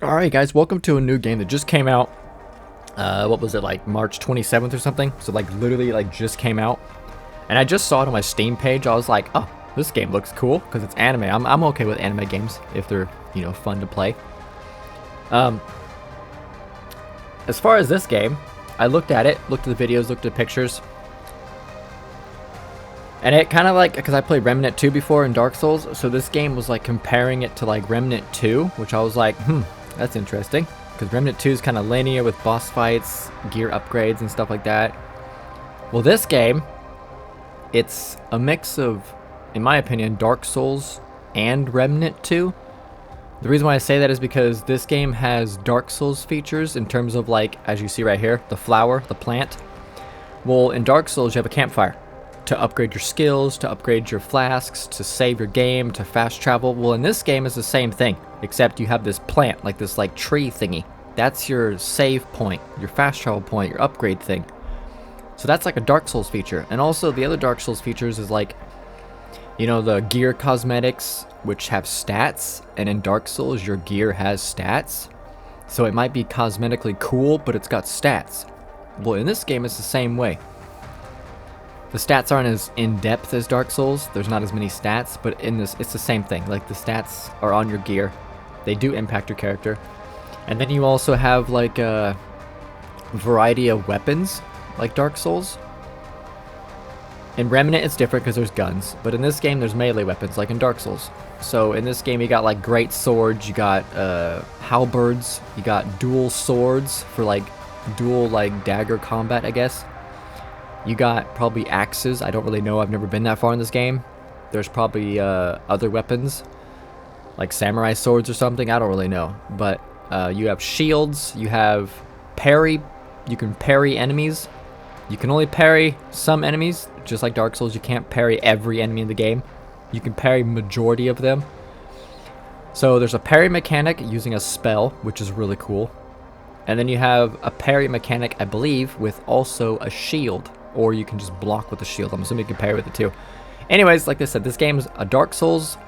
Alright guys, welcome to a new game that just came out. What was it, like March 27th or something? So like literally like just came out. And I just saw it on my Steam page. I was like, oh, this game looks cool because it's anime. I'm okay with anime games if they're, fun to play. As far as this game, I looked at it, looked at the videos, looked at pictures. And it kind of like, because I played Remnant 2 before in Dark Souls, so this game was like comparing it to like Remnant 2, which I was like, that's interesting. Because Remnant 2 is kind of linear with boss fights, gear upgrades, and stuff like that. Well, this game, it's a mix of, in my opinion, Dark Souls and Remnant 2. The reason why I say that is because this game has Dark Souls features in terms of like, as you see right here, the flower, the plant. Well, in Dark Souls, you have a campfire to upgrade your skills, to upgrade your flasks, to save your game, to fast travel. Well, in this game, it's the same thing, except you have this plant, like this like tree thingy. That's your save point, your fast travel point, your upgrade thing. So that's like a Dark Souls feature. And also the other Dark Souls features is like, the gear cosmetics, which have stats. And in Dark Souls, your gear has stats. So it might be cosmetically cool, but it's got stats. Well, in this game, it's the same way. The stats aren't as in-depth as Dark Souls. There's not as many stats, but in this, it's the same thing. Like, the stats are on your gear. They do impact your character. And then you also have, like, a variety of weapons, like Dark Souls. In Remnant, it's different because there's guns. But in this game, there's melee weapons, like in Dark Souls. So in this game, you got, like, great swords. You got halberds. You got dual swords for, like, dual, like, dagger combat, I guess. You got probably axes. I don't really know. I've never been that far in this game. There's probably other weapons, like samurai swords or something. I don't really know. But you have shields. You have parry. You can parry enemies. You can only parry some enemies. Just like Dark Souls, you can't parry every enemy in the game. You can parry majority of them. So there's a parry mechanic using a spell, which is really cool. And then you have a parry mechanic, I believe, with also a shield. Or you can just block with the shield. I'm assuming you can parry with it too. Anyways, like I said, this game is a Dark Souls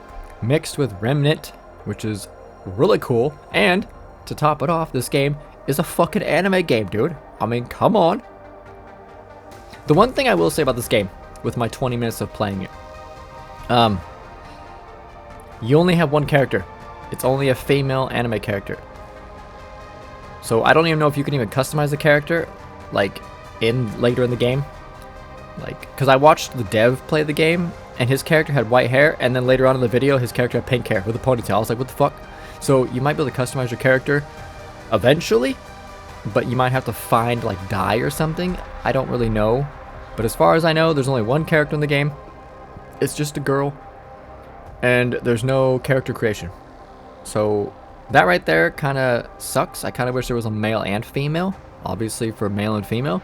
mixed with Remnant, which is really cool. And to top it off, this game is a fucking anime game, dude. I mean, come on. The one thing I will say about this game, with my 20 minutes of playing it, you only have one character. It's only a female anime character. So I don't even know if you can even customize the character, like, later in the game. Like, because I watched the dev play the game, and his character had white hair, and then later on in the video, his character had pink hair with a ponytail. I was like, what the fuck? So you might be able to customize your character eventually, but you might have to find, like, dye or something. I don't really know. But as far as I know, there's only one character in the game. It's just a girl, and there's no character creation. So that right there kind of sucks. I kind of wish there was a male and female, obviously for male and female.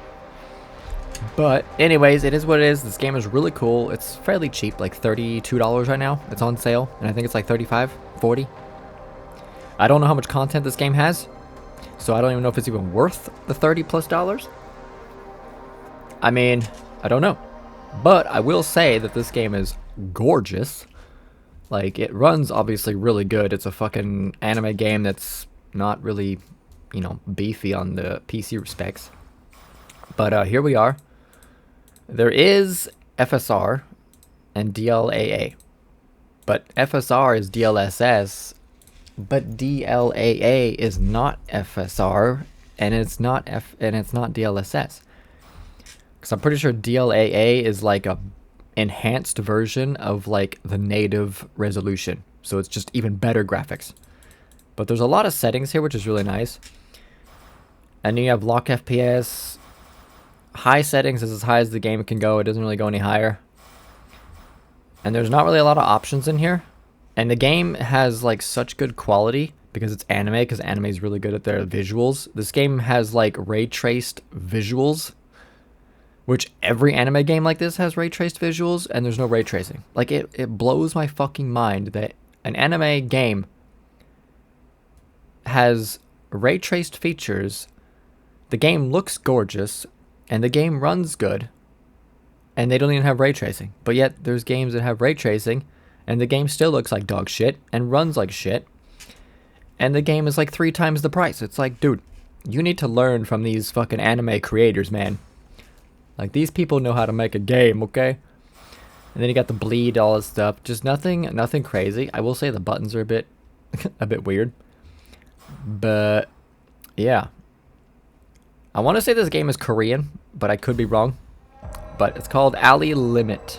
But anyways, it is what it is. This game is really cool. It's fairly cheap, like $32 right now. It's on sale, and I think it's like $35, $40. I don't know how much content this game has, so I don't even know if it's even worth the $30+. I mean, I don't know. But I will say that this game is gorgeous. Like, it runs obviously really good. It's a fucking anime game that's not really, beefy on the PC respects. But here we are. There is FSR and DLAA. But FSR is DLSS, but DLAA is not FSR, and it's not DLSS. Because I'm pretty sure DLAA is like a enhanced version of like the native resolution. So it's just even better graphics. But there's a lot of settings here, which is really nice. And you have lock FPS. High settings is as high as the game can go. It doesn't really go any higher. And there's not really a lot of options in here. And the game has like such good quality because it's anime, because anime is really good at their visuals. This game has like ray traced visuals, which every anime game like this has ray traced visuals, and there's no ray tracing. Like, it blows my fucking mind that an anime game has ray traced features. The game looks gorgeous, and the game runs good, and they don't even have ray tracing. But yet, there's games that have ray tracing, and the game still looks like dog shit, and runs like shit. and the game is like 3 times the price. It's like, dude, you need to learn from these fucking anime creators, man. Like, these people know how to make a game, okay? And then you got the bleed, all this stuff. Just nothing crazy. I will say the buttons are a bit weird. But yeah. I want to say this game is Korean, but I could be wrong. But it's called Alley Limit.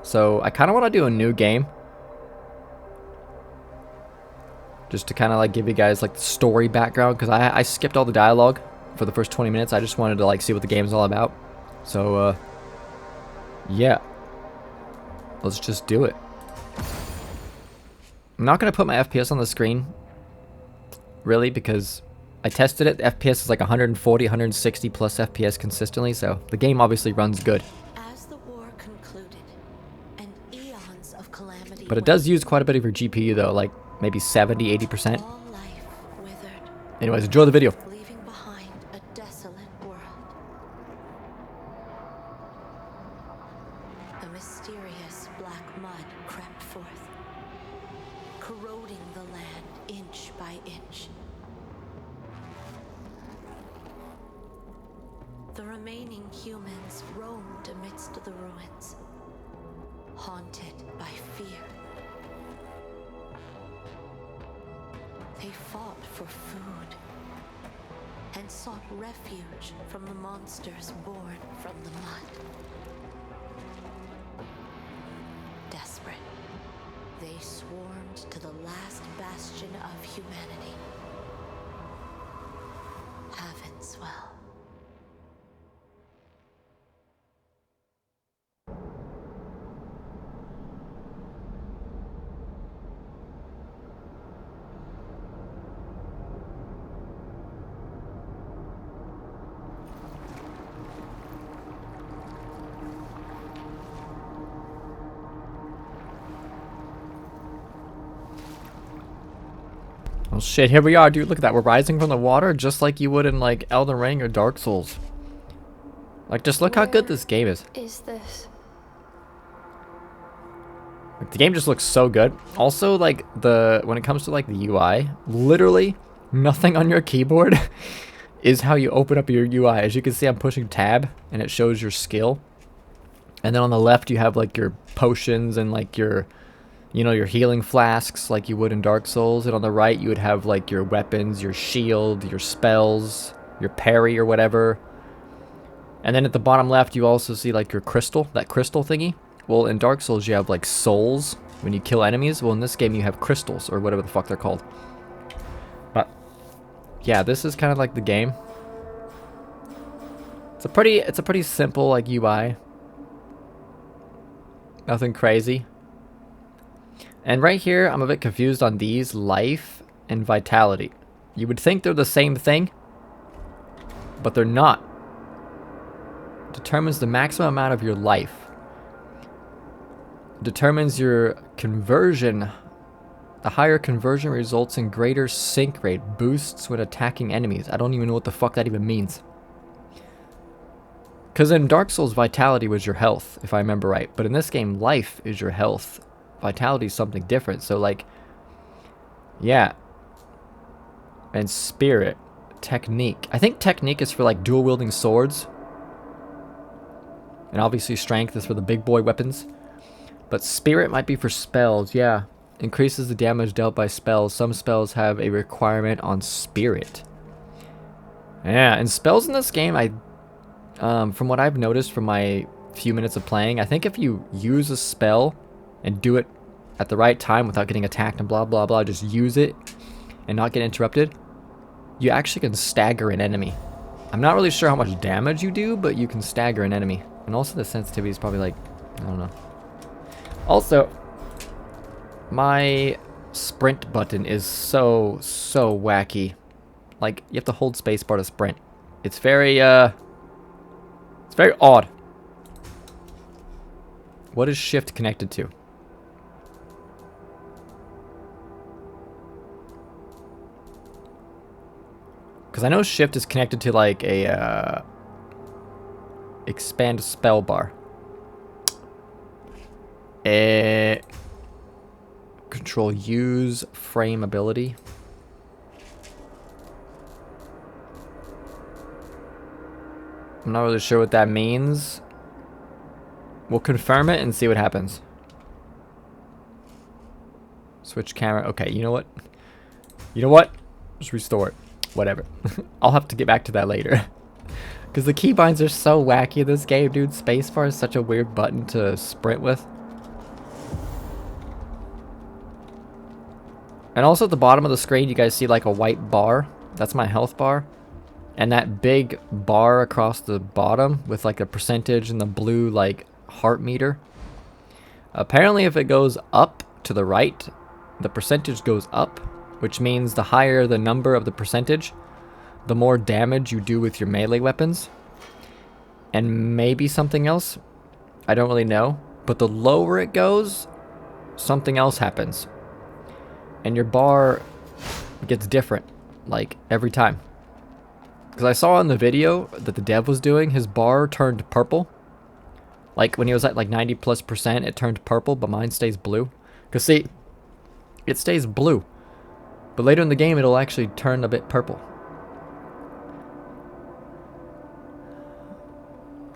So I kind of want to do a new game. Just to kind of like give you guys like the story background. Because I skipped all the dialogue for the first 20 minutes. I just wanted to like see what the game's all about. So yeah. Let's just do it. I'm not going to put my FPS on the screen. Really, because I tested it. The FPS is like 140, 160 plus FPS consistently. So the game obviously runs good. As the war concluded, and eons of calamity, but it does use quite a bit of your GPU though. Like maybe 70, 80%. all life withered, Anyways, enjoy the video. leaving behind a desolate world. A mysterious black mud crept forth, corroding the land inch by inch. The remaining humans roamed amidst the ruins, haunted by fear. They fought for food and sought refuge from the monsters born from the mud. Desperate, they swarmed to the last bastion of humanity, Havenswell. Oh shit, here we are, dude. Look at that. We're rising from the water just like you would in like Elden Ring or Dark Souls. Like, just look how good this game is. Is this? Like, the game just looks so good. Also, like, when it comes to like the UI, literally nothing on your keyboard is how you open up your UI. As you can see, I'm pushing tab and it shows your skill. And then on the left you have like your potions and like your, you know, your healing flasks like you would in Dark Souls. And on the right you would have like your weapons, your shield, your spells, your parry or whatever. And then at the bottom left you also see like your crystal, that crystal thingy. Well, in Dark Souls you have like souls when you kill enemies. Well, in this game you have crystals or whatever the fuck they're called. But yeah, this is kind of like the game. It's a pretty simple like UI. Nothing crazy. And right here, I'm a bit confused on these, life and vitality. You would think they're the same thing, but they're not. Determines the maximum amount of your life. Determines your conversion. The higher conversion results in greater sink rate, boosts when attacking enemies. I don't even know what the fuck that even means. Because in Dark Souls, vitality was your health, if I remember right. But in this game, life is your health. Vitality is something different. So, like, yeah. And spirit. Technique. I think technique is for, like, dual-wielding swords. And obviously strength is for the big boy weapons. But spirit might be for spells, yeah. Increases the damage dealt by spells. Some spells have a requirement on spirit. Yeah, and spells in this game, from what I've noticed from my few minutes of playing, I think if you use a spell and do it at the right time without getting attacked and blah blah blah, just use it and not get interrupted, you actually can stagger an enemy. I'm not really sure how much damage you do, but you can stagger an enemy. And also the sensitivity is probably like, I don't know. Also, my sprint button is so wacky. Like, you have to hold spacebar to sprint. It's very odd. What is shift connected to? Because I know shift is connected to like a expand spell bar. Control use frame ability. I'm not really sure what that means. We'll confirm it and see what happens. Switch camera. Okay, you know what? You know what? Just restore it. Whatever. I'll have to get back to that later. Because the keybinds are so wacky in this game, dude. Spacebar is such a weird button to sprint with. And also at the bottom of the screen, you guys see like a white bar. That's my health bar. And that big bar across the bottom with like a percentage and the blue like heart meter. Apparently if it goes up to the right, the percentage goes up, which means the higher the number of the percentage, the more damage you do with your melee weapons. And maybe something else. I don't really know. But the lower it goes, something else happens. And your bar gets different, like, every time. Because I saw in the video that the dev was doing, his bar turned purple. Like, when he was at, like, 90+%, it turned purple, but mine stays blue. Because, see, it stays blue. But later in the game, it'll actually turn a bit purple.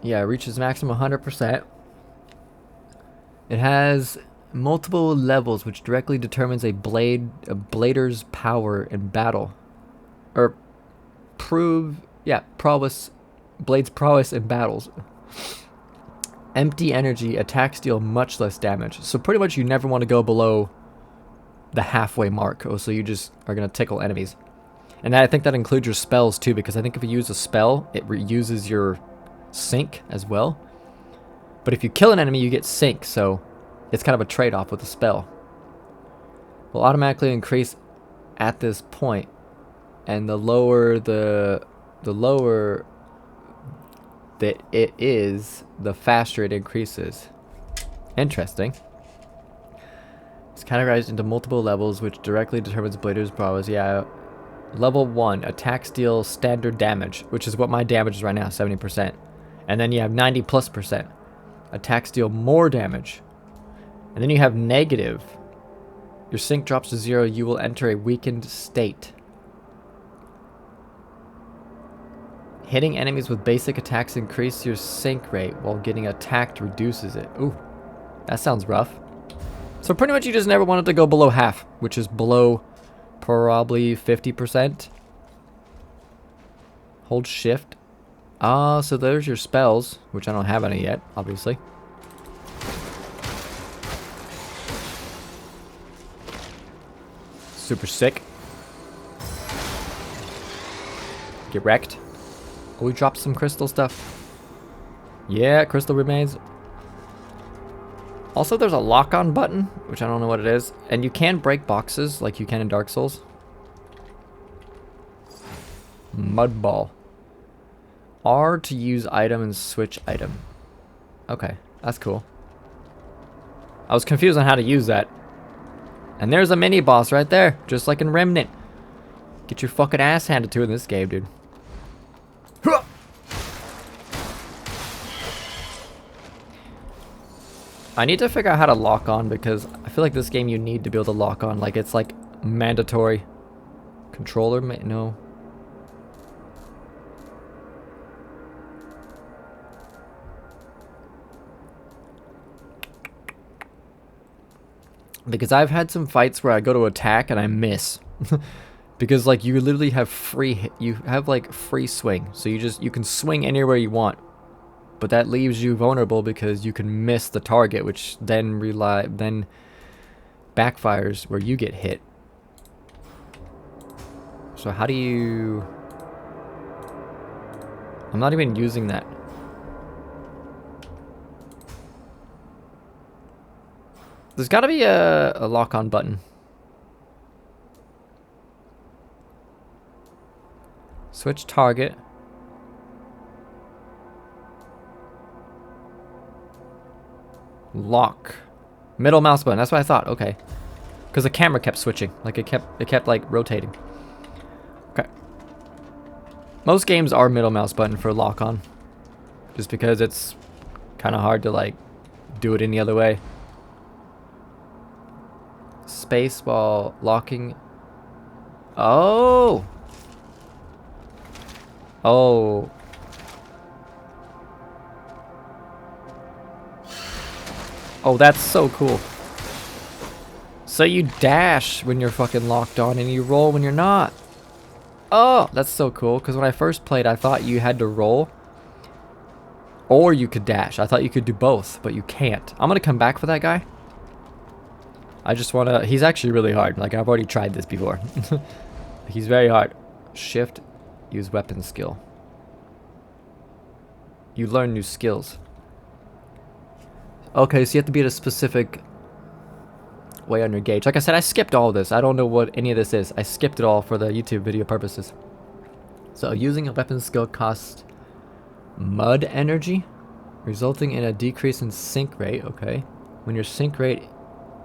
Yeah, it reaches maximum 100%. It has multiple levels, which directly determines a blader's power in battle, or blade's prowess in battles. Empty energy attacks deal much less damage, so pretty much you never want to go below the halfway mark. Oh, so you just are gonna tickle enemies, and I think that includes your spells too, because I think if you use a spell, it reuses your sync as well. But if you kill an enemy, you get sync, so it's kind of a trade-off with a spell. Will automatically increase at this point, and the lower that it is, the faster it increases. Interesting. It's categorized into multiple levels, which directly determines Blader's prowess. Yeah. Level 1, attacks deal standard damage, which is what my damage is right now, 70%. And then you have 90+%. Attacks deal more damage. And then you have negative. Your sync drops to 0. You will enter a weakened state. Hitting enemies with basic attacks increase your sync rate, while getting attacked reduces it. Ooh, that sounds rough. So pretty much you just never wanted to go below half, which is below probably 50%. Hold shift. So there's your spells, which I don't have any yet, obviously. Super sick. Get wrecked. Oh, we dropped some crystal stuff. Yeah, crystal remains. Also, there's a lock-on button, which I don't know what it is. And you can break boxes like you can in Dark Souls. Mud ball. R to use item and switch item. Okay, that's cool. I was confused on how to use that. And there's a mini boss right there, just like in Remnant. Get your fucking ass handed to in this game, dude. I need to figure out how to lock on, because I feel like this game you need to be able to lock on. Like, it's like mandatory. Controller? No. Because I've had some fights where I go to attack and I miss. Because like you literally have free swing. So you can swing anywhere you want. But that leaves you vulnerable because you can miss the target, which then backfires where you get hit. So how do you... I'm not even using that. There's got to be a lock-on button. Switch target. Lock. Middle mouse button. That's what I thought. Okay. Because the camera kept switching. Like it kept like rotating. Okay. Most games are middle mouse button for lock-on. Just because it's kind of hard to like do it any other way. Space while locking. Oh. Oh. Oh, that's so cool. So you dash when you're fucking locked on and you roll when you're not. Oh, that's so cool. Because when I first played, I thought you had to roll or you could dash. I thought you could do both, but you can't. I'm going to come back for that guy. I just want to... He's actually really hard. Like, I've already tried this before. He's very hard. Shift, use weapon skill. You learn new skills. Okay, so you have to be at a specific way on your gauge. Like I said, I skipped all of this. I don't know what any of this is. I skipped it all for the YouTube video purposes. So using a weapon skill costs mud energy, resulting in a decrease in sync rate. Okay. When your sync rate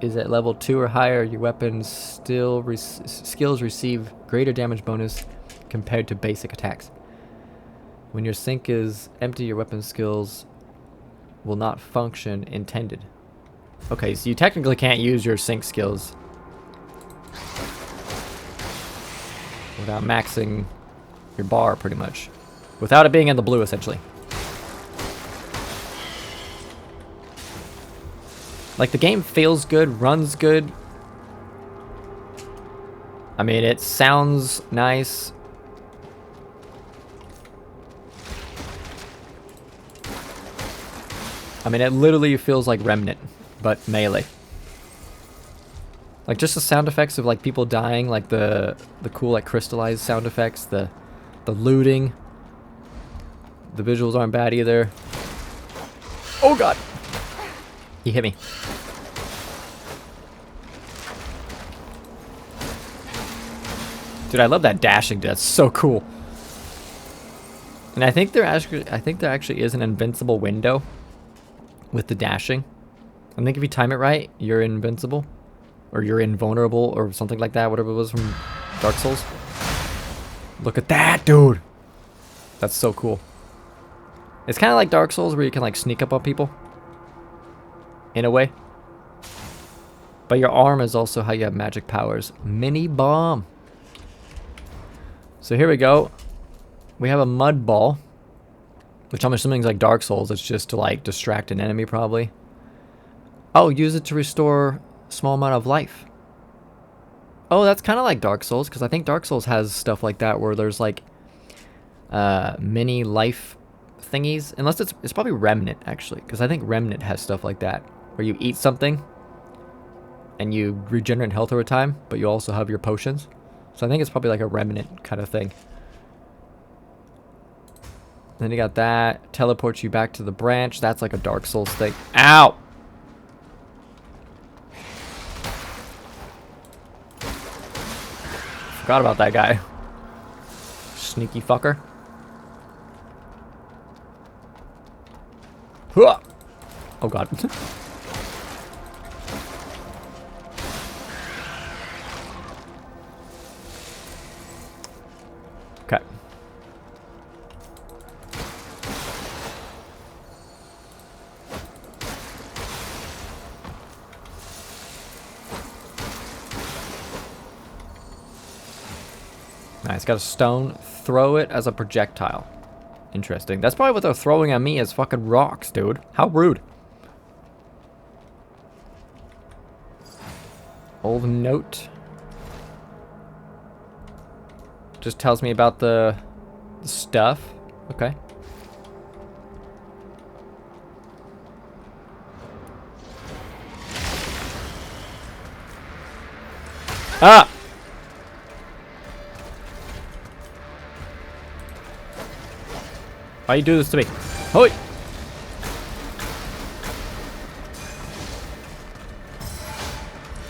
is at level 2 or higher, your weapons skills receive greater damage bonus compared to basic attacks. When your sync is empty, your weapon skills will not function intended. Okay, so you technically can't use your sync skills without maxing your bar, pretty much. Without it being in the blue, essentially. Like, the game feels good, runs good. I mean, it sounds nice. I mean, it literally feels like Remnant, but melee. Like, just the sound effects of, like, people dying, like, the cool, like, crystallized sound effects, the looting. The visuals aren't bad either. Oh, God! He hit me. Dude, I love that dashing. Dude. That's so cool. And I think there actually is an invincible window with the dashing. I think if you time it right, you're invincible, or you're invulnerable, or something like that. Whatever it was from Dark Souls. Look at that, dude. That's so cool. It's kind of like Dark Souls, where you can like sneak up on people. In a way. But your arm is also how you have magic powers. Mini bomb. So here we go. We have a mud ball, which I'm assuming is like Dark Souls. It's just to like distract an enemy, probably. Oh, use it to restore a small amount of life. Oh, that's kind of like Dark Souls, because I think Dark Souls has stuff like that where there's like mini life thingies. Unless it's probably Remnant, actually, because I think Remnant has stuff like that, where you eat something and you regenerate health over time, but you also have your potions. So I think it's probably like a Remnant kind of thing. Then you got that. Teleports you back to the branch. That's like a Dark Souls thing. Ow! Forgot about that guy. Sneaky fucker. Hooah! Oh, God. Okay. Nice, got a stone. Throw it as a projectile. Interesting. That's probably what they're throwing at me as fucking rocks, dude. How rude. Old note. Just tells me about the stuff. Okay. Ah! Why you do this to me? Hoi!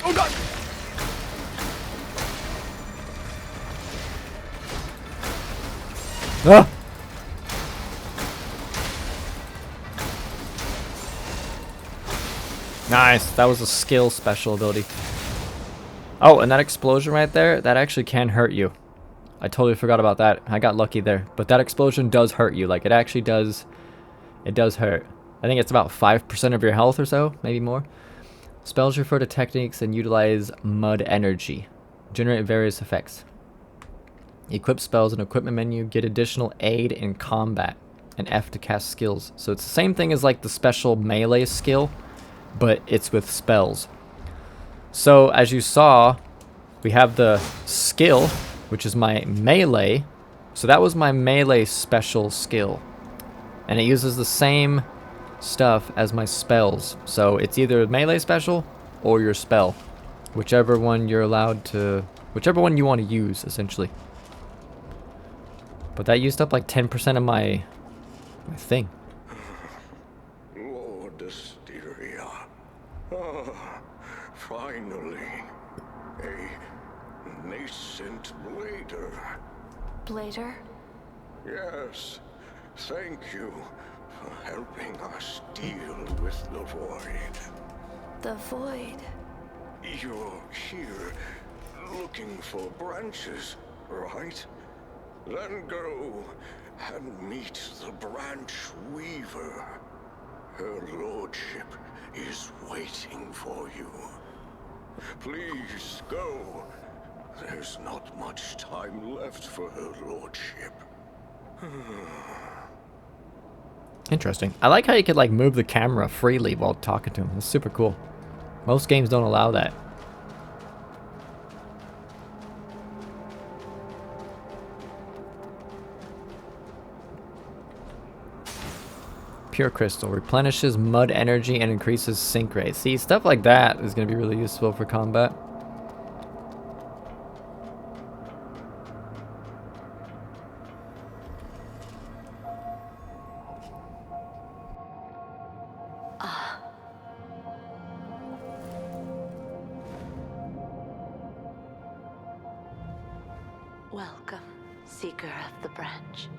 Oh, God! Ah! Nice. That was a skill special ability. Oh, and that explosion right there, that actually can hurt you. I totally forgot about that. I got lucky there. But that explosion does hurt you. Like, it actually does... It does hurt. I think it's about 5% of your health or so. Maybe more. Spells refer to techniques and utilize mud energy. Generate various effects. Equip spells in equipment menu. Get additional aid in combat. And F to cast skills. So it's the same thing as, like, the special melee skill but it's with spells. So as you saw, we have the skill, which is my melee. So that was my melee special skill. And it uses the same stuff as my spells. So it's either melee special or your spell. Whichever one you're allowed to... whichever one you want to use, essentially. But that used up like 10% of my thing. Lord Asteria. Ah, finally. A nascent blader. Blader? Yes. Thank you for helping us deal with the void. The void. You're here looking for branches, right? Then go and meet the branch weaver. Her lordship is waiting for you. Please go. There's not much time left for her lordship. Interesting. I like how you could like move the camera freely while talking to him. It's super cool. Most games don't allow that. Pure crystal replenishes mud energy and increases sink rate. See, stuff like that is going to be really useful for combat. Welcome, Seeker of the Branch.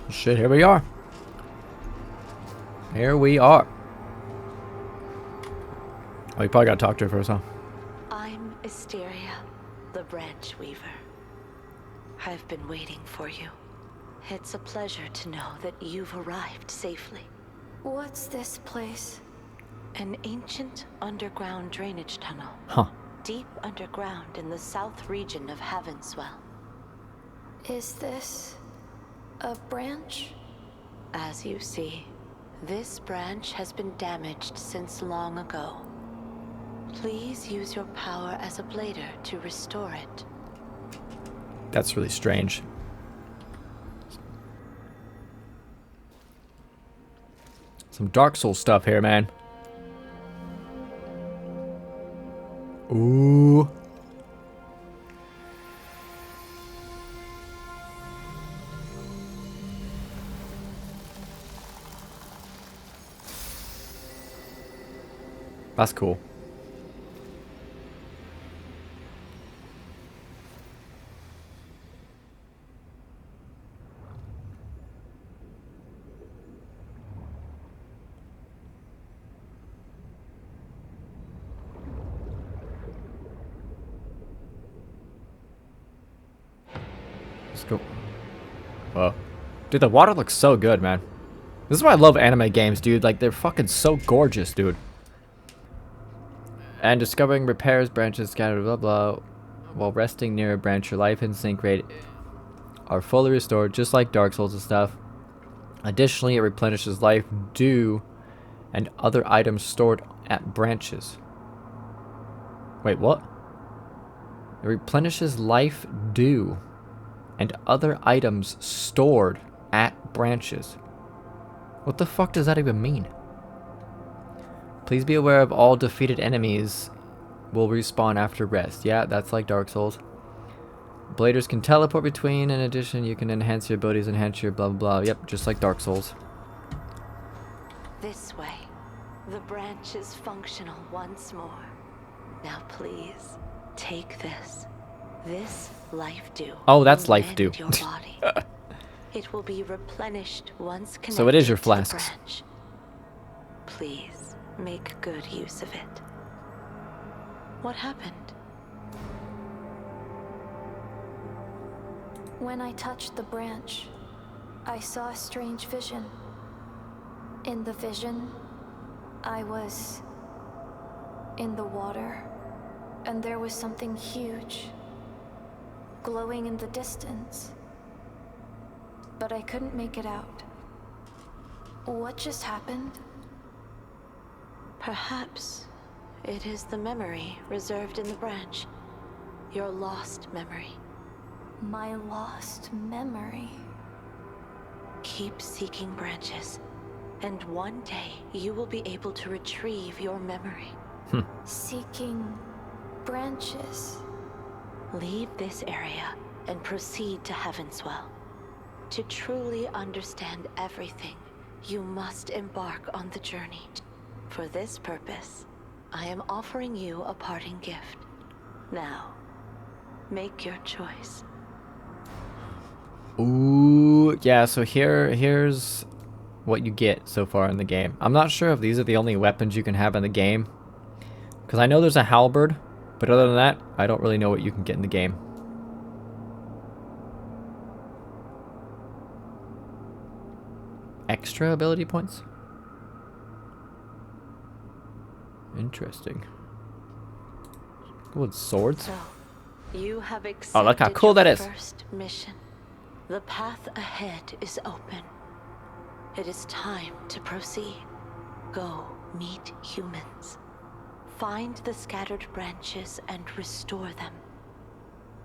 Shit, here we are. Here we are. Oh, you probably gotta talk to her first, huh? I'm Asteria, the Branch Weaver. I've been waiting for you. It's a pleasure to know that you've arrived safely. What's this place? An ancient underground drainage tunnel. Huh. Deep underground in the south region of Havenswell. Is this a branch? As you see, this branch has been damaged since long ago. Please use your power as a blader to restore it. That's really strange. Some Dark Souls stuff here, man. Ooh. That's cool. Let's go. Whoa. Dude, the water looks so good, man. This is why I love anime games, dude. Like, they're fucking so gorgeous, dude. And discovering repairs branches scattered, blah, blah. While resting near a branch, your life and sink rate are fully restored, just like Dark Souls and stuff. Additionally, it replenishes life, dew, and other items stored at branches. Wait, what? It replenishes life, dew, and other items stored at branches. What the fuck does that even mean? Please be aware of all defeated enemies will respawn after rest. Yeah, that's like Dark Souls. Bladers can teleport between. In addition, you can enhance your abilities, enhance your blah blah blah. Yep, just like Dark Souls. This way. The branch is functional once more. Now please, take this. This life dew. Oh, that's will life dew. mend Your body. It will be replenished once connected So it is your to the flasks. branch. Please, make good use of it. What happened? When I touched the branch, I saw a strange vision. In the vision, I was in the water, and there was something huge, glowing in the distance. but I couldn't make it out. What just happened? Perhaps it is the memory reserved in the branch. Your lost memory. My lost memory. Keep seeking branches, and one day you will be able to retrieve your memory. Seeking branches. Leave this area and proceed to Havenswell. To truly understand everything, you must embark on the journey. For this purpose, I am offering you a parting gift. Now, make your choice. Ooh, yeah, so here's what you get so far in the game. I'm not sure if these are the only weapons you can have in the game, because I know there's a halberd, but other than that, I don't really know what you can get in the game. Extra ability points? Interesting. Good swords. So, you have accepted Oh, look how cool that is. first mission. The path ahead is open. It is time to proceed. Go meet humans. Find the scattered branches and restore them,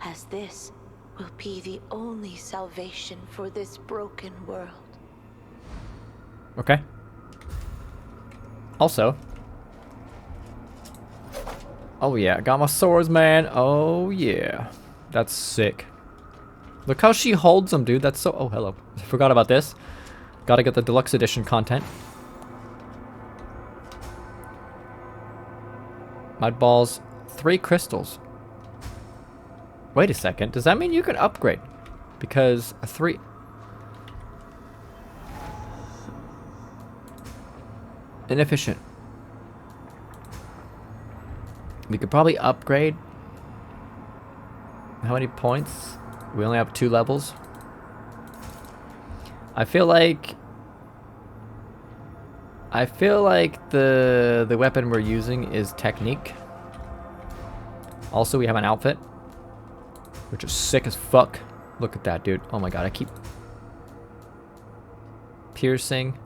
as this will be the only salvation for this broken world. Okay. Also. Oh yeah, I got my swords, man. Oh yeah. That's sick. Look how she holds them, dude. That's so... Oh, hello. I forgot about this. Gotta get the deluxe edition content. Mud balls. 3 crystals. Wait a second. Does that mean you can upgrade? Because a 3... Inefficient. We could probably upgrade. How many points? We only have 2 levels. I feel like the weapon we're using is technique. Also, we have an outfit, which is sick as fuck. Look at that, dude. Oh my god, I keep piercing.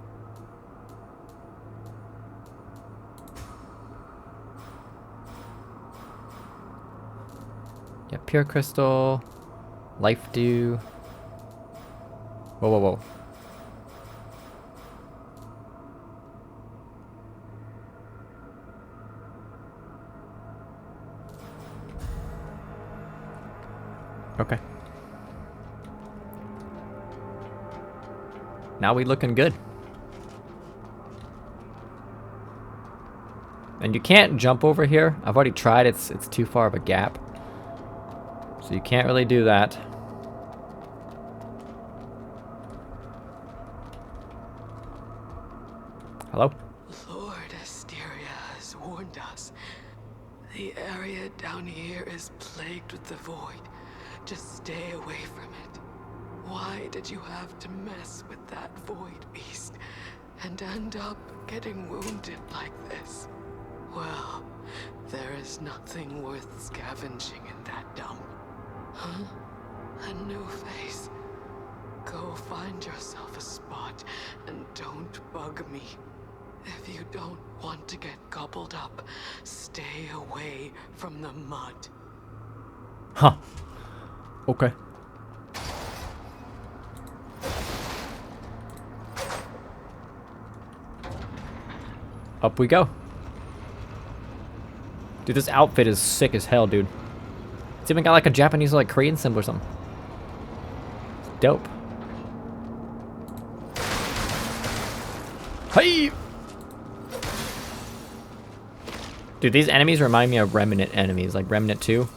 Yeah, pure crystal, life dew. Whoa, whoa, whoa. Okay. Now we looking good. And you can't jump over here. I've already tried. It's too far of a gap. So you can't really do that. Hello? Lord Asteria has warned us. The area down here is plagued with the void. Just stay away from it. Why did you have to mess with that void beast and end up getting wounded like this? Well, there is nothing worth scavenging in that dump. Huh? A new face. Go find yourself a spot and don't bug me. If you don't want to get gobbled up, stay away from the mud. Huh. Okay. Up we go. Dude, this outfit is sick as hell, dude. It's even got like a Japanese like Korean symbol or something. It's dope. Hey! Dude, these enemies remind me of Remnant enemies, like Remnant 2.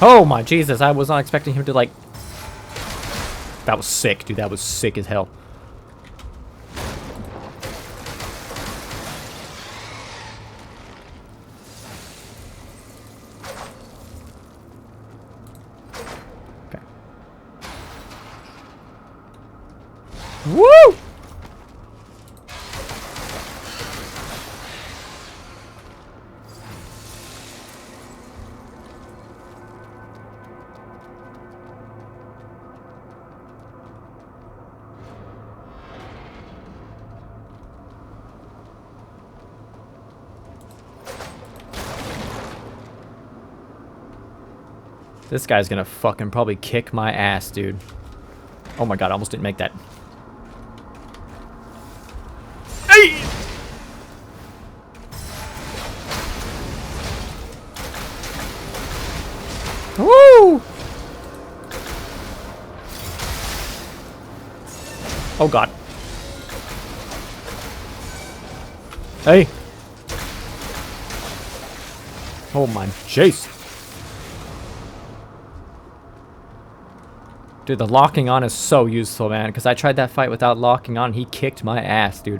Oh my Jesus, I was not expecting him to like... That was sick, dude. That was sick as hell. Okay. Woo! This guy's gonna fucking probably kick my ass, dude. Oh my god, I almost didn't make that. Hey! Woo! Oh god. Hey! Oh my jeez. Dude, the locking on is so useful, man. Because I tried that fight without locking on. He kicked my ass, dude.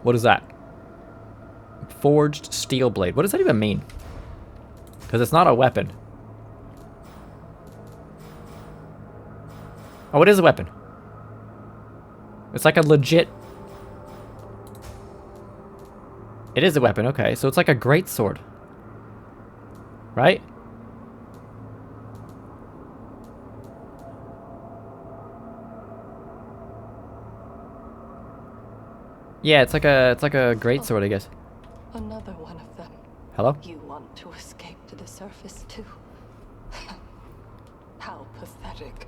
What is that? Forged steel blade. What does that even mean? Because it's not a weapon. Oh, it is a weapon. It's like a legit... It is a weapon, okay. So it's like a greatsword. Right? Yeah, it's like a greatsword, I guess. Another one of them. Hello? You want to escape to the surface too? How pathetic.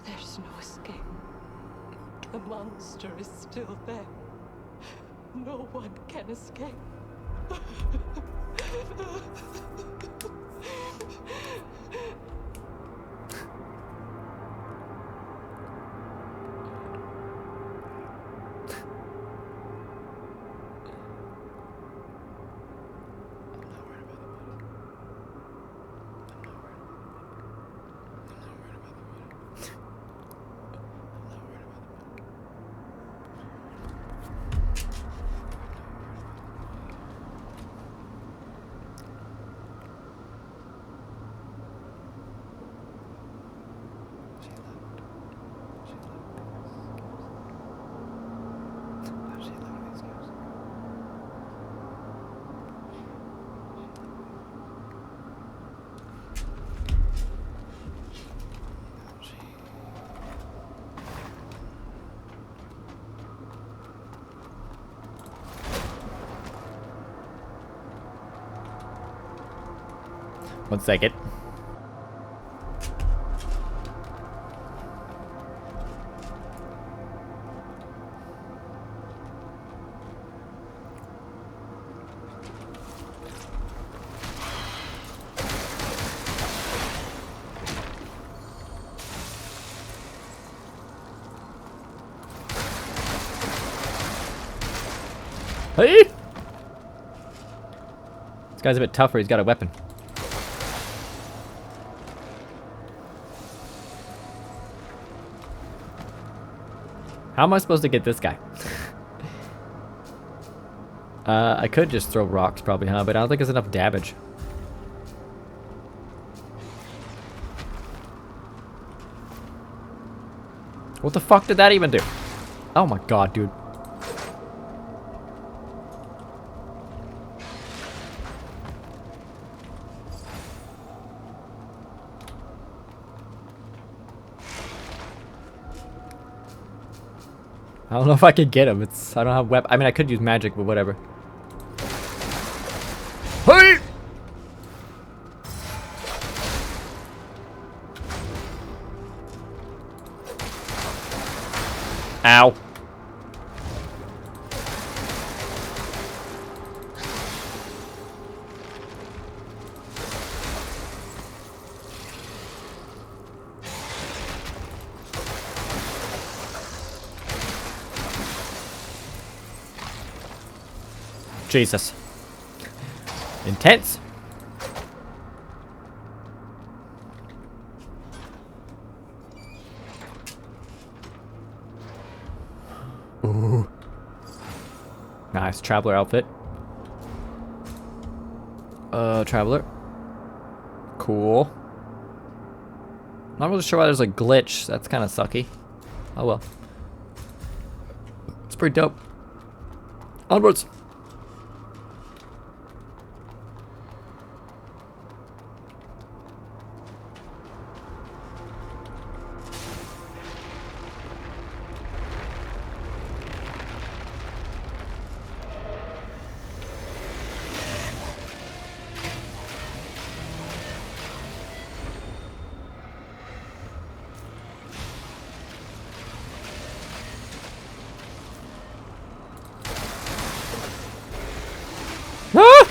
There's no escape. The monster is still there. No one can escape. One second. Hey! This guy's a bit tougher, he's got a weapon. How am I supposed to get this guy? I could just throw rocks probably, huh? But I don't think there's enough damage. What the fuck did that even do? Oh my god, dude. I don't know if I could get him. I don't have weapon. I mean, I could use magic, but whatever. Hey! Ow. Jesus. Intense. Ooh. Nice traveler outfit. Traveler. Cool. Not really sure why there's a glitch. That's kind of sucky. Oh well. It's pretty dope. Onwards! Ah!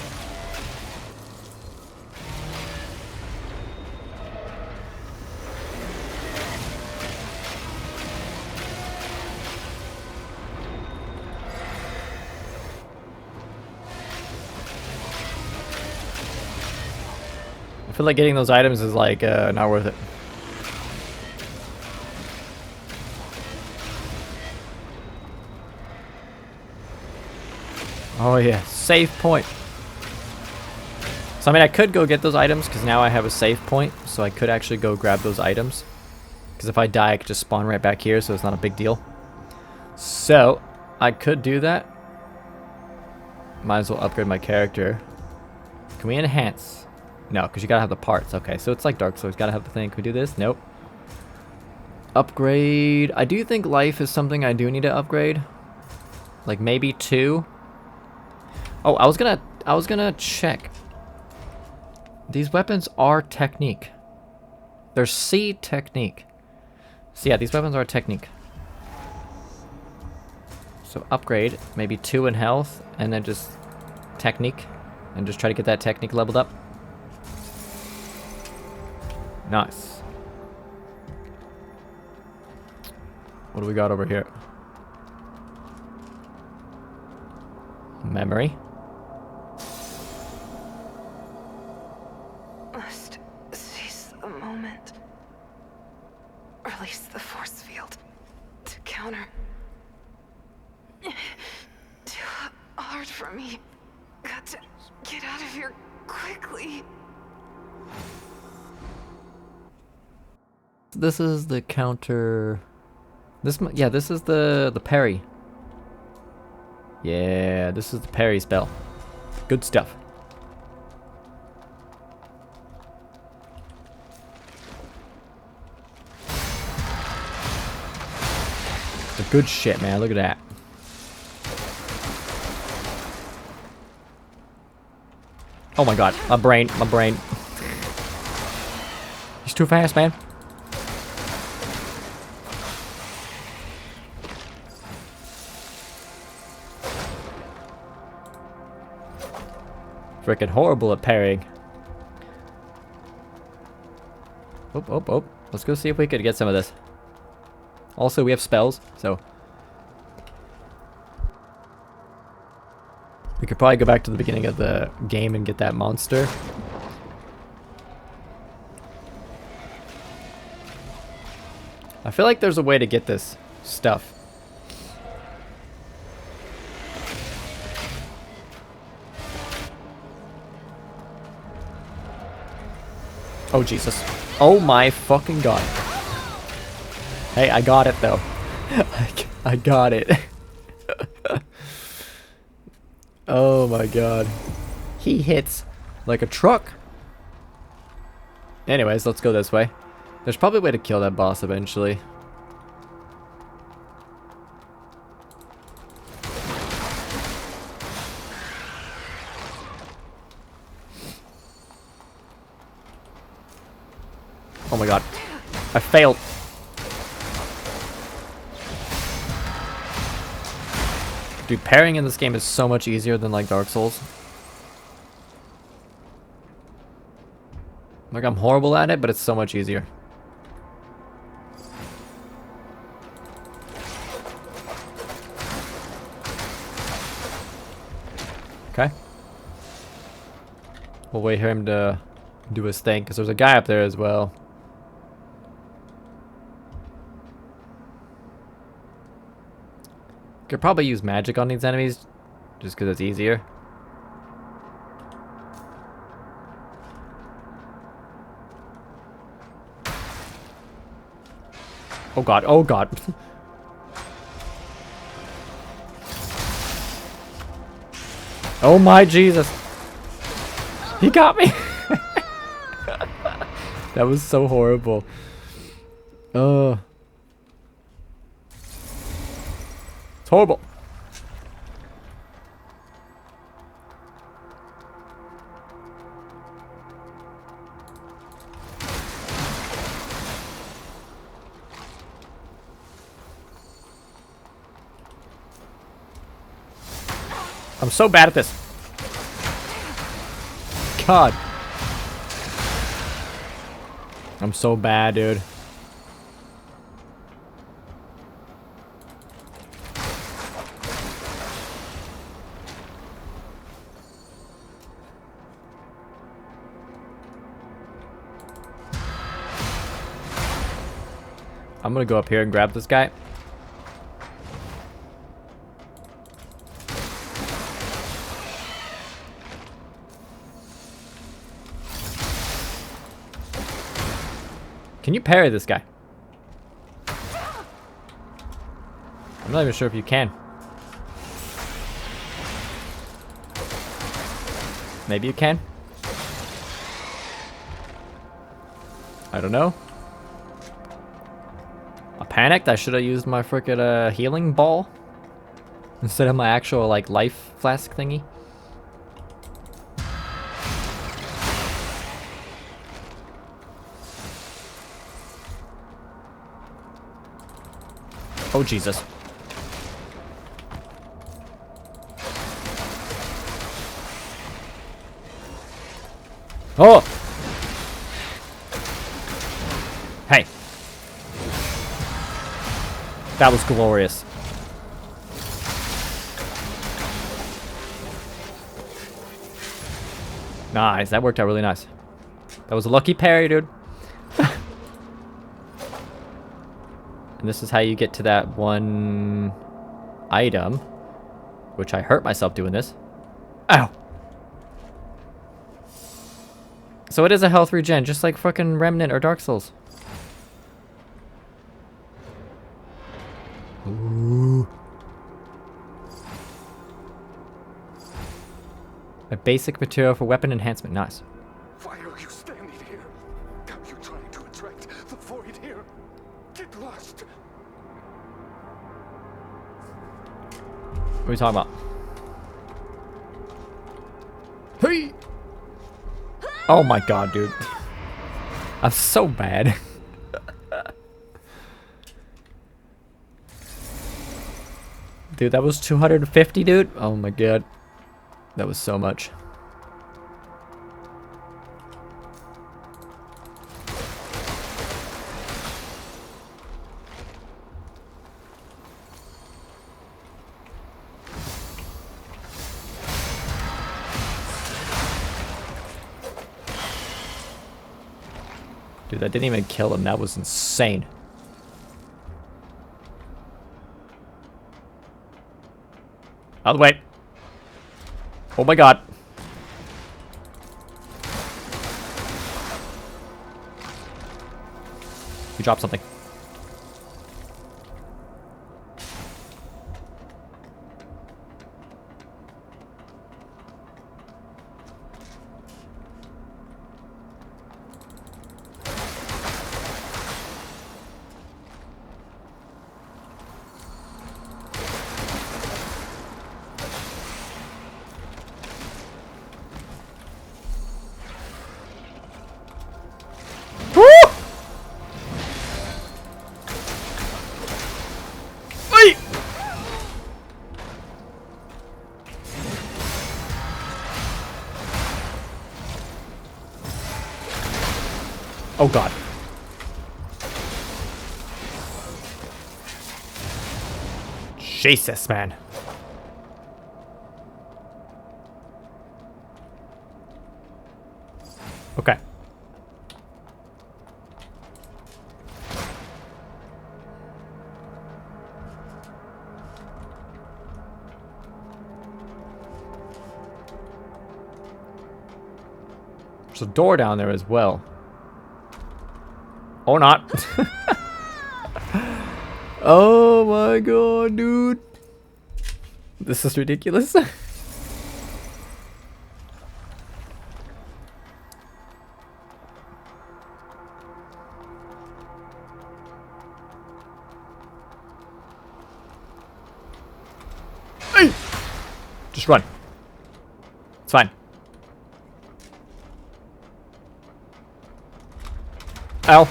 I feel like getting those items is like not worth it. Oh yeah, save point. So I mean I could go get those items because now I have a save point, so I could actually go grab those items. Because if I die I could just spawn right back here, so it's not a big deal. So I could do that. Might as well upgrade my character. Can we enhance? No, because you gotta have the parts. Okay, so it's like Dark Souls, gotta have the thing. Can we do this? Nope. Upgrade. I do think life is something I do need to upgrade. Like maybe 2. Oh, I was gonna check. These weapons are technique. They're C technique. So yeah, these weapons are technique. So upgrade, maybe 2 in health, and then just technique. And just try to get that technique leveled up. Nice. What do we got over here? Memory. Must seize the moment. Release the force field to counter. Too hard for me. Got to get out of here quickly. This is the counter. Yeah, this is the parry. Yeah, this is the parry spell. Good stuff. The good shit, man. Look at that. Oh my god, my brain. He's too fast, man. Freaking horrible at parrying. Oh. Let's go see if we could get some of this. Also, we have spells, so we could probably go back to the beginning of the game and get that monster. I feel like there's a way to get this stuff. Oh, Jesus. Oh my fucking god. Hey, I got it though. I got it. Oh my god. He hits like a truck. Anyways, let's go this way. There's probably a way to kill that boss eventually. Oh my god. I failed. Dude, parrying in this game is so much easier than like Dark Souls. Like I'm horrible at it, but it's so much easier. Okay. We'll wait for him to do his thing, because there's a guy up there as well. Could probably use magic on these enemies, just because it's easier. Oh god, oh god. Oh my Jesus. He got me. That was so horrible. It's horrible. I'm so bad at this. God. I'm so bad, dude. I'm gonna go up here and grab this guy. Can you parry this guy? I'm not even sure if you can. Maybe you can. I don't know. I panicked. I should have used my frickin' healing ball instead of my actual like life flask thingy. Oh Jesus. Oh! Hey. That was glorious. Nice, that worked out really nice. That was a lucky parry, dude. And this is how you get to that one item, which I hurt myself doing this. Ow! So it is a health regen, just like fucking Remnant or Dark Souls. Ooh. A basic material for weapon enhancement. Nice. Why are you standing here? Are you trying to attract the void here? Get lost. What are we talking about? Hey! Oh my god, dude. I'm so bad. Dude, that was 250, dude. Oh my god. That was so much. Dude, that didn't even kill him. That was insane. Out of the way. Oh my god. You dropped something. Oh god. Jesus, man. Okay. There's a door down there as well. Or not. Oh my god, dude. This is ridiculous. Hey! Just run. It's fine. Ow.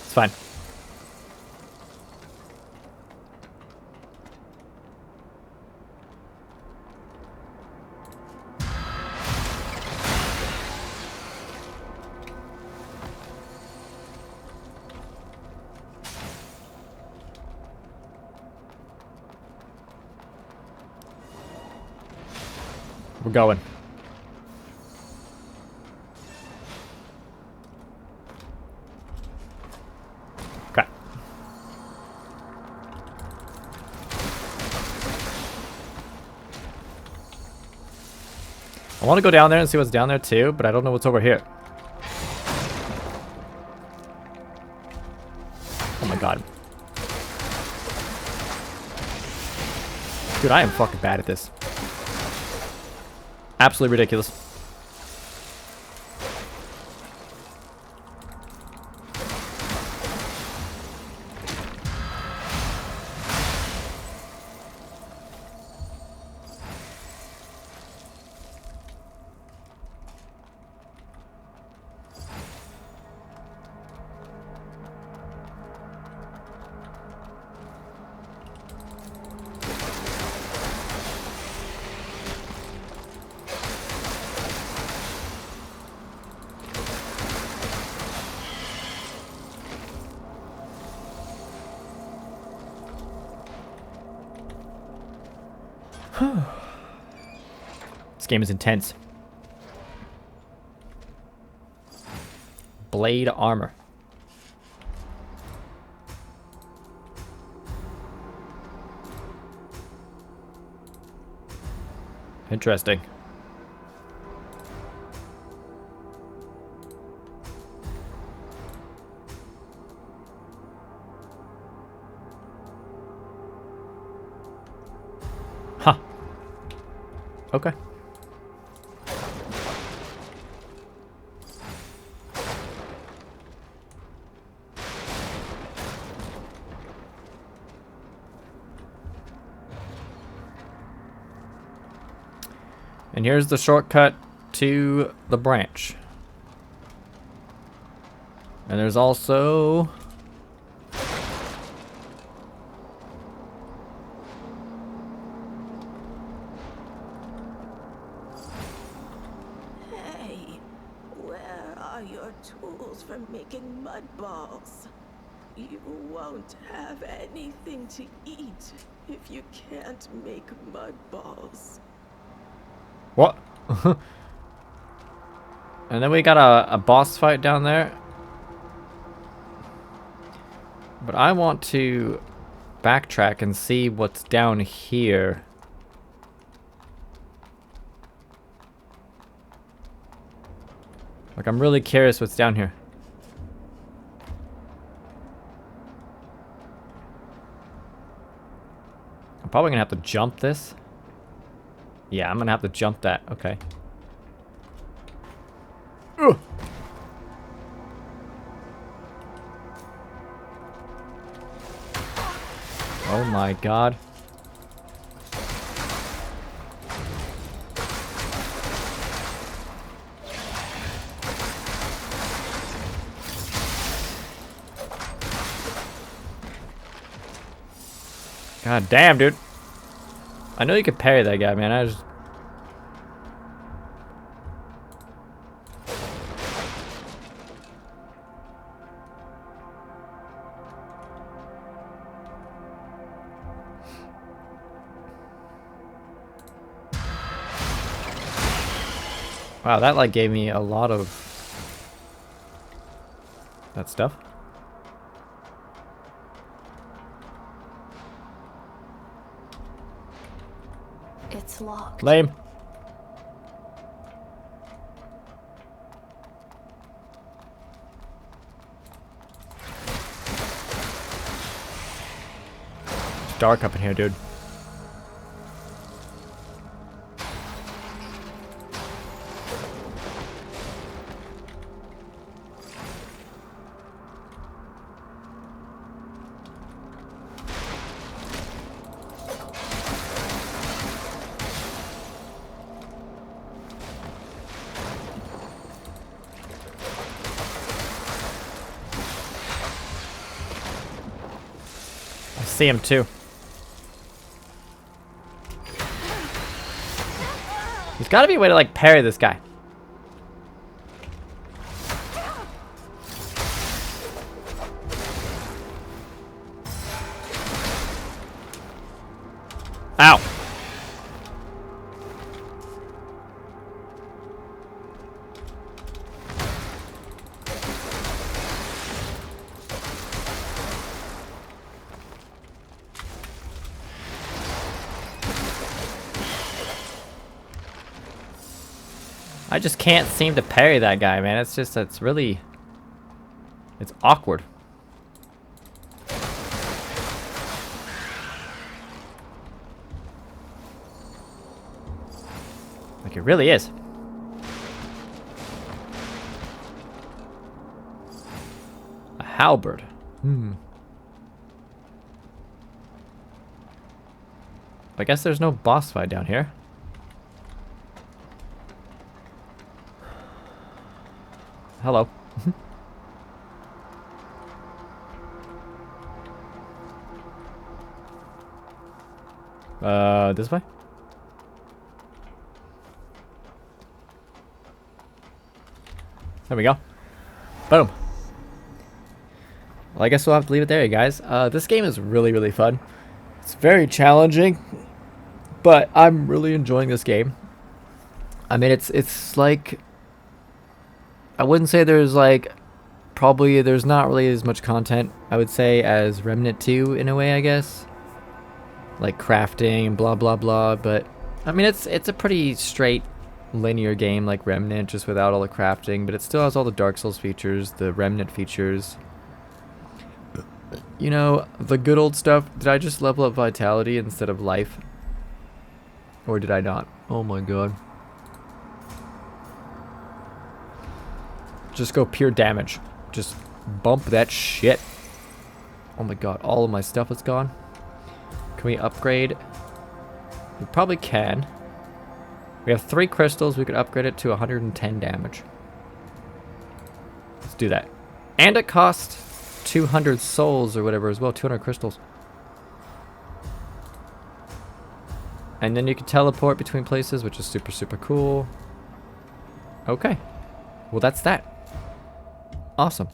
It's fine. We're going. Okay. I want to go down there and see what's down there too, but I don't know what's over here. Oh my god. Dude, I am fucking bad at this. Absolutely ridiculous. This game is intense. Blade armor. Interesting. Huh. Okay. And here's the shortcut to the branch. And there's also... Hey, where are your tools for making mud balls? You won't have anything to eat if you can't make mud balls. What? And then we got a boss fight down there. But I want to backtrack and see what's down here. Like, I'm really curious what's down here. I'm probably gonna have to jump this. Yeah, I'm gonna have to jump that. Okay. Ugh. Oh my god. God damn, dude. I know you could parry that guy, man. I just... Wow, that like gave me a lot of that stuff. It's locked. Lame. dark up in here, dude. I see him too. There's gotta be a way to like parry this guy. Ow. I just can't seem to parry that guy, man. It's just, it's really, it's awkward. Like it really is. A halberd. I guess there's no boss fight down here. Hello. This way? There we go. Boom. Well, I guess we'll have to leave it there, you guys. This game is really, really fun. It's very challenging, but I'm really enjoying this game. I mean, it's like, I wouldn't say there's like, probably there's not really as much content, I would say, as Remnant 2 in a way, I guess. Like crafting and blah blah blah, but I mean it's a pretty straight linear game like Remnant, just without all the crafting, but it still has all the Dark Souls features, the Remnant features. You know, the good old stuff. Did I just level up vitality instead of life? Or did I not? Oh my god. Just go pure damage. Just bump that shit. Oh my god, all of my stuff is gone. Can we upgrade? We probably can. We have 3 crystals. We could upgrade it to 110 damage. Let's do that. And it costs 200 souls or whatever as well. 200 crystals. And then you can teleport between places, which is super, super cool. Okay. Well, that's that. Awesome.